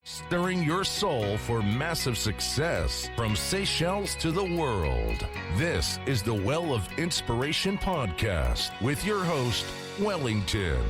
Stirring your soul for massive success from Seychelles to the world. This is the Well of Inspiration podcast with your host, Wellington.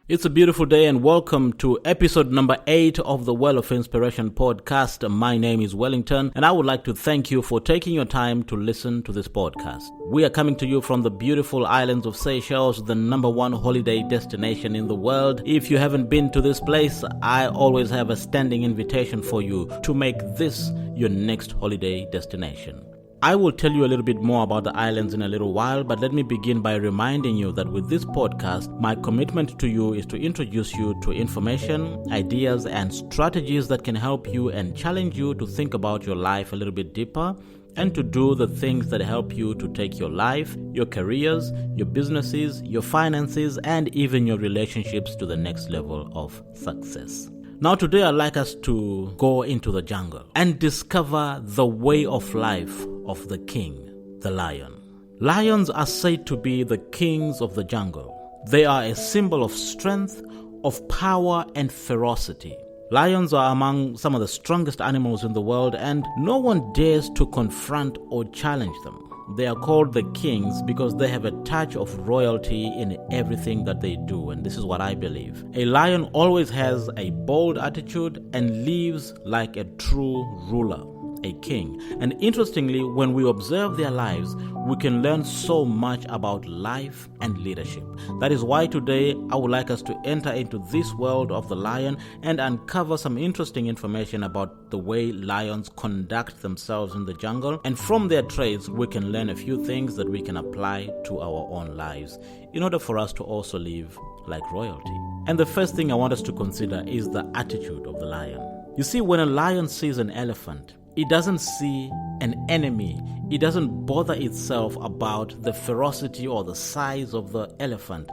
It's a beautiful day and welcome to episode number 8 of the Well of Inspiration podcast. My name is Wellington and I would like to thank you for taking your time to listen to this podcast. We are coming to you from the beautiful islands of Seychelles, the number one holiday destination in the world. If you haven't been to this place, I always have a standing invitation for you to make this your next holiday destination. I will tell you a little bit more about the islands in a little while, but let me begin by reminding you that with this podcast, my commitment to you is to introduce you to information, ideas, and strategies that can help you and challenge you to think about your life a little bit deeper and to do the things that help you to take your life, your careers, your businesses, your finances, and even your relationships to the next level of success. Now today I'd like us to go into the jungle and discover the way of life of the king, the lion. Lions are said to be the kings of the jungle. They are a symbol of strength, of power and ferocity. Lions are among some of the strongest animals in the world and no one dares to confront or challenge them. They are called the kings because they have a touch of royalty in everything that they do, and this is what I believe. A lion always has a bold attitude and lives like a true ruler, a king. And interestingly, when we observe their lives, we can learn so much about life and leadership. That is why today I would like us to enter into this world of the lion and uncover some interesting information about the way lions conduct themselves in the jungle. And from their traits, we can learn a few things that we can apply to our own lives in order for us to also live like royalty. And the first thing I want us to consider is the attitude of the lion. You see, when a lion sees an elephant, it doesn't see an enemy. It doesn't bother itself about the ferocity or the size of the elephant.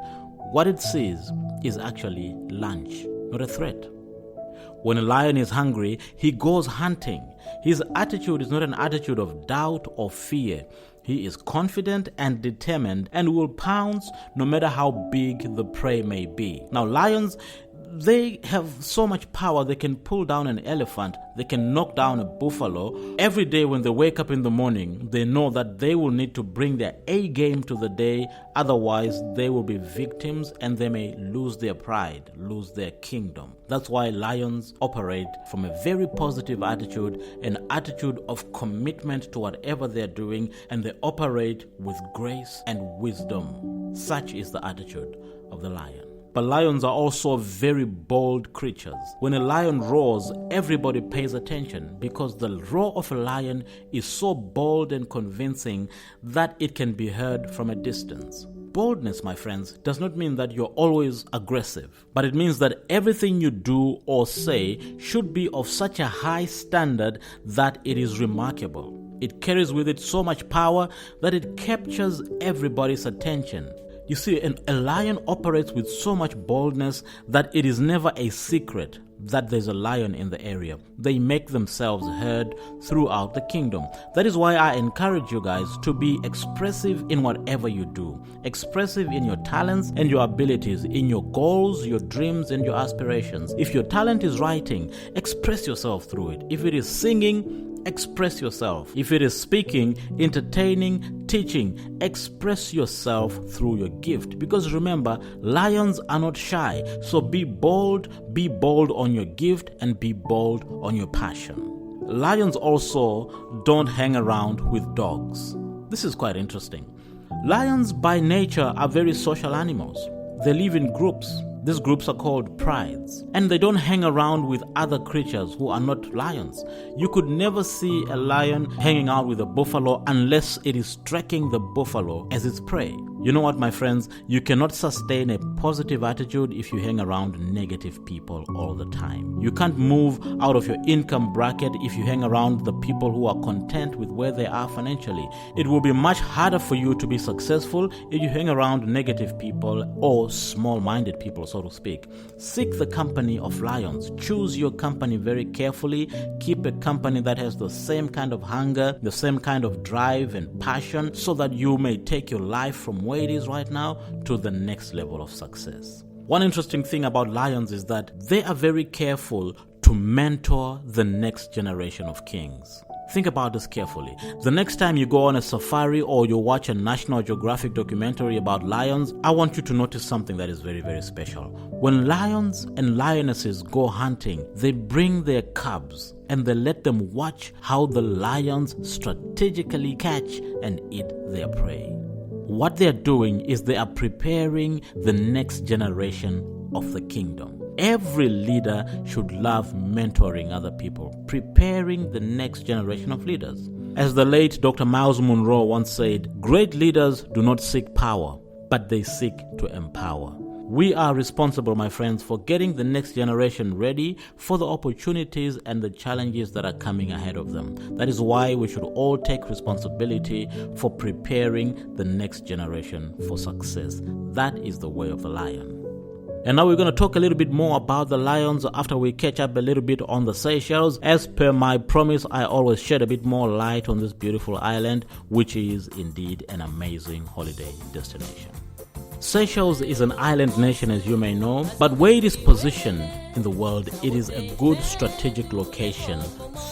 What it sees is actually lunch, not a threat. When a lion is hungry, he goes hunting. His attitude is not an attitude of doubt or fear. He is confident and determined and will pounce no matter how big the prey may be. Now, lions, they have so much power. They can pull down an elephant. They can knock down a buffalo. Every day when they wake up in the morning, they know that they will need to bring their A game to the day. Otherwise, they will be victims and they may lose their pride, lose their kingdom. That's why lions operate from a very positive attitude, an attitude of commitment to whatever they're doing, and they operate with grace and wisdom. Such is the attitude of the lion. But lions are also very bold creatures. When a lion roars, everybody pays attention because the roar of a lion is so bold and convincing that it can be heard from a distance. Boldness, my friends, does not mean that you're always aggressive, but it means that everything you do or say should be of such a high standard that it is remarkable. It carries with it so much power that it captures everybody's attention. You see, a lion operates with so much boldness that it is never a secret that there's a lion in the area. They make themselves heard throughout the kingdom. That is why I encourage you guys to be expressive in whatever you do. Expressive in your talents and your abilities, in your goals, your dreams, and your aspirations. If your talent is writing, express yourself through it. If it is singing, express yourself. If it is speaking, entertaining, teaching, express yourself through your gift. Because remember, lions are not shy. So be bold on your gift and be bold on your passion. Lions also don't hang around with dogs. This is quite interesting. Lions by nature are very social animals. They live in groups. These groups are called prides, and they don't hang around with other creatures who are not lions. You could never see a lion hanging out with a buffalo unless it is tracking the buffalo as its prey. You know what, my friends? You cannot sustain a positive attitude if you hang around negative people all the time. You can't move out of your income bracket if you hang around the people who are content with where they are financially. It will be much harder for you to be successful if you hang around negative people or small-minded people, so to speak. Seek the company of lions. Choose your company very carefully. Keep a company that has the same kind of hunger, the same kind of drive and passion, so that you may take your life from where it is right now to the next level of success. One interesting thing about lions is that they are very careful to mentor the next generation of kings. Think about this carefully. The next time you go on a safari or you watch a National Geographic documentary about lions, I want you to notice something that is very, very special. When lions and lionesses go hunting, they bring their cubs and they let them watch how the lions strategically catch and eat their prey. What they are doing is they are preparing the next generation of the kingdom. Every leader should love mentoring other people, preparing the next generation of leaders. As the late Dr. Miles Monroe once said, great leaders do not seek power, but they seek to empower. We are responsible, my friends, for getting the next generation ready for the opportunities and the challenges that are coming ahead of them. That is why we should all take responsibility for preparing the next generation for success. That is the way of the lion. And now we're going to talk a little bit more about the lions after we catch up a little bit on the Seychelles. As per my promise, I always shed a bit more light on this beautiful island, which is indeed an amazing holiday destination. Seychelles is an island nation, as you may know, but where it is positioned in the world, it is a good strategic location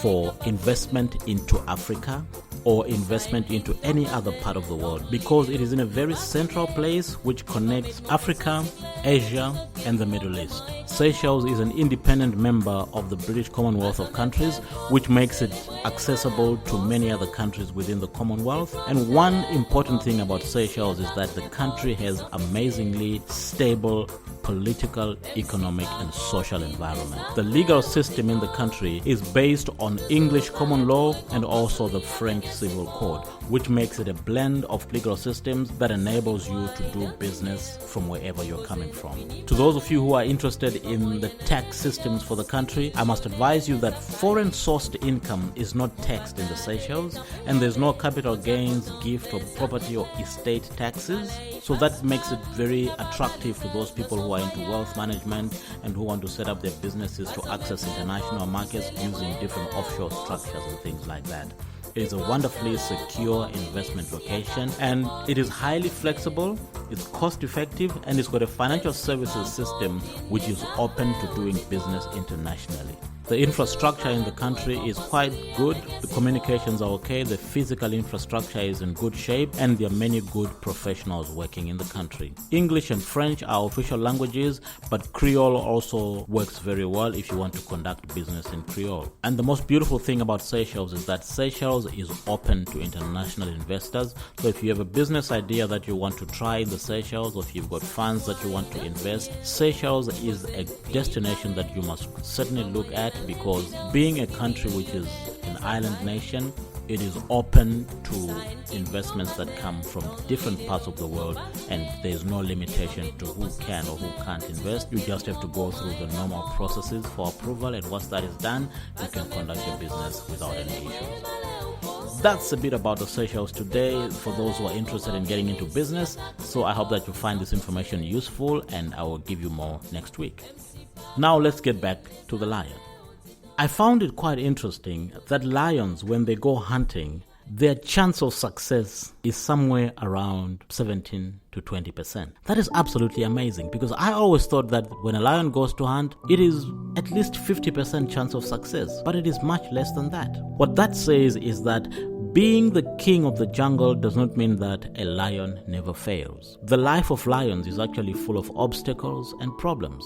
for investment into Africa or investment into any other part of the world, because it is in a very central place which connects Africa, Asia, and the Middle East. Seychelles is an independent member of the British Commonwealth of countries, which makes it accessible to many other countries within the Commonwealth. And one important thing about Seychelles is that the country has amazingly stable political, economic, and social environment. The legal system in the country is based on English common law and also the French Civil Code, which makes it a blend of legal systems that enables you to do business from wherever you're coming from. To those of you who are interested in the tax systems for the country, I must advise you that foreign sourced income is not taxed in the Seychelles, and there's no capital gains, gift, or property or estate taxes. So that makes it very attractive for those people who are into wealth management and who want to set up their businesses to access international markets using different offshore structures and things like that. It is a wonderfully secure investment location, and it is highly flexible, it's cost effective, and it's got a financial services system which is open to doing business internationally. The infrastructure in the country is quite good. The communications are okay. The physical infrastructure is in good shape, and there are many good professionals working in the country. English and French are official languages, but Creole also works very well if you want to conduct business in Creole. And the most beautiful thing about Seychelles is that Seychelles is open to international investors. So if you have a business idea that you want to try in the Seychelles, or if you've got funds that you want to invest, Seychelles is a destination that you must certainly look at, because being a country which is an island nation, it is open to investments that come from different parts of the world, and there is no limitation to who can or who can't invest. You just have to go through the normal processes for approval, and once that is done, you can conduct your business without any issues. That's a bit about the Seychelles today for those who are interested in getting into business. So I hope that you find this information useful, and I will give you more next week. Now let's get back to the lion. I found it quite interesting that lions, when they go hunting, their chance of success is somewhere around 17 to 20%. That is absolutely amazing, because I always thought that when a lion goes to hunt, it is at least 50% chance of success, but it is much less than that. What that says is that being the king of the jungle does not mean that a lion never fails. The life of lions is actually full of obstacles and problems.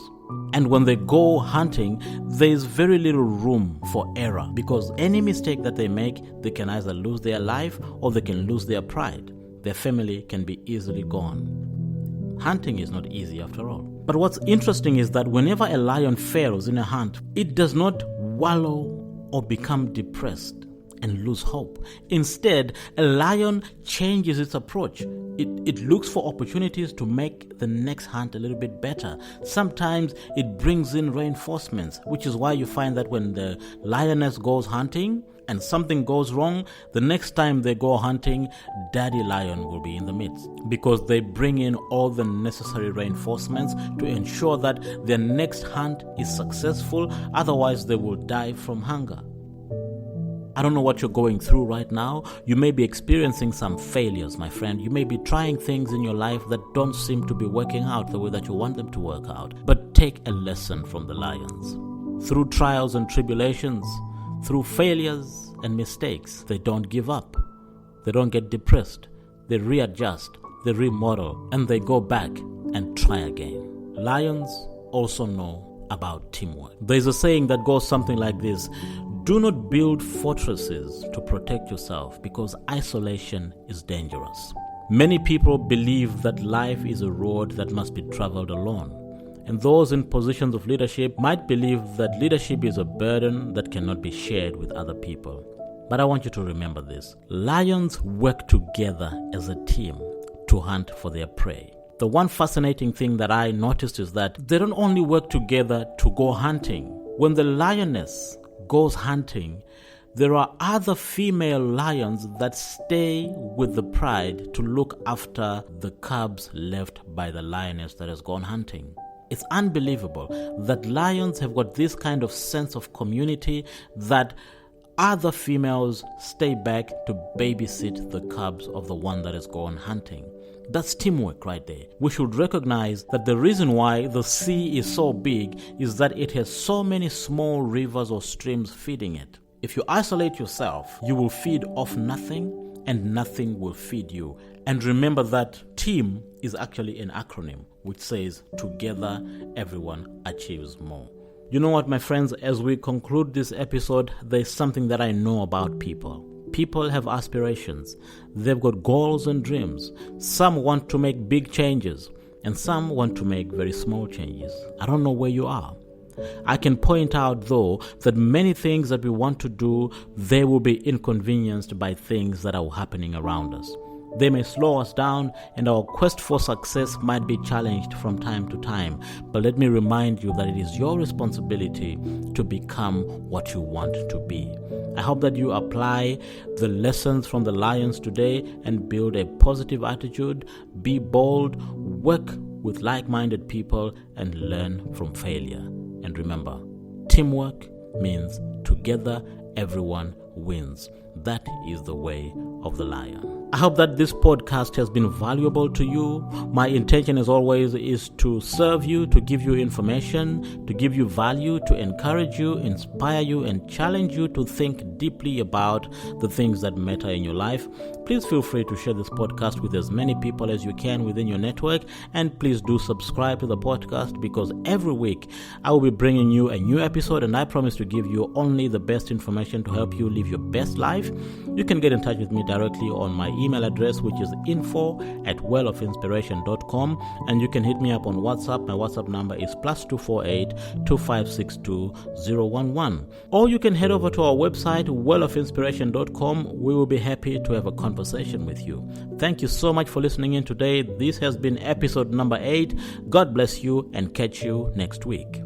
And when they go hunting, there is very little room for error, because any mistake that they make, they can either lose their life or they can lose their pride. Their family can be easily gone. Hunting is not easy after all. But what's interesting is that whenever a lion fails in a hunt, it does not wallow or become depressed and lose hope. Instead, a lion changes its approach. It looks for opportunities to make the next hunt a little bit better. Sometimes it brings in reinforcements, which is why you find that when the lioness goes hunting and something goes wrong, the next time they go hunting, Daddy Lion will be in the midst, because they bring in all the necessary reinforcements to ensure that their next hunt is successful. Otherwise, they will die from hunger. I don't know what you're going through right now. You may be experiencing some failures, my friend. You may be trying things in your life that don't seem to be working out the way that you want them to work out. But take a lesson from the lions. Through trials and tribulations, through failures and mistakes, they don't give up. They don't get depressed. They readjust, they remodel, and they go back and try again. Lions also know about teamwork. There's a saying that goes something like this: do not build fortresses to protect yourself, because isolation is dangerous. Many people believe that life is a road that must be traveled alone. And those in positions of leadership might believe that leadership is a burden that cannot be shared with other people. But I want you to remember this: lions work together as a team to hunt for their prey. The one fascinating thing that I noticed is that they don't only work together to go hunting. When the lioness goes hunting, there are other female lions that stay with the pride to look after the cubs left by the lioness that has gone hunting. It's unbelievable that lions have got this kind of sense of community, that other females stay back to babysit the cubs of the one that has gone hunting. That's teamwork right there. We should recognize that the reason why the sea is so big is that it has so many small rivers or streams feeding it. If you isolate yourself, you will feed off nothing, and nothing will feed you. And remember that team is actually an acronym which says together everyone achieves more. You know what, my friends, as we conclude this episode, there's something that I know about people. People have aspirations. They've got goals and dreams. Some want to make big changes, and some want to make very small changes. I don't know where you are. I can point out, though, that many things that we want to do, they will be inconvenienced by things that are happening around us. They may slow us down, and our quest for success might be challenged from time to time. But let me remind you that it is your responsibility to become what you want to be. I hope that you apply the lessons from the lions today and build a positive attitude, be bold, work with like-minded people, and learn from failure. And remember, teamwork means together everyone wins. That is the way of the lion. I hope that this podcast has been valuable to you. My intention, as always, is to serve you, to give you information, to give you value, to encourage you, inspire you, and challenge you to think deeply about the things that matter in your life. Please feel free to share this podcast with as many people as you can within your network, and please do subscribe to the podcast, because every week I will be bringing you a new episode, and I promise to give you only the best information to help you live your best life. You can get in touch with me directly on my email address, which is info@wellofinspiration.com, and you can hit me up on WhatsApp. My WhatsApp number is +248 2562 011. Or you can head over to our website, wellofinspiration.com. We will be happy to have a conversation with you. Thank you so much for listening in today. This has been episode number 8. God bless you, and catch you next week.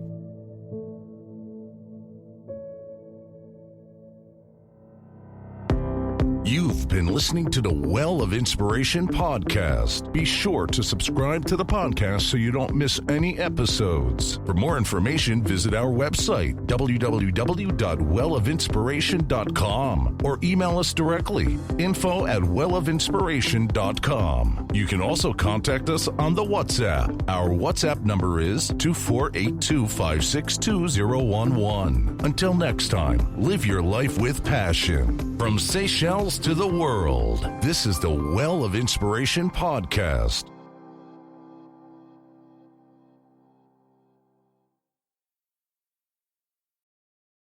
You've been listening to the Well of Inspiration podcast. Be sure to subscribe to the podcast so you don't miss any episodes. For more information, visit our website, www.wellofinspiration.com, or email us directly, info@wellofinspiration.com. You can also contact us on the WhatsApp. Our WhatsApp number is 2482562 Until next time, live your life with passion. From Seychelles to the world, this is the Well of Inspiration podcast.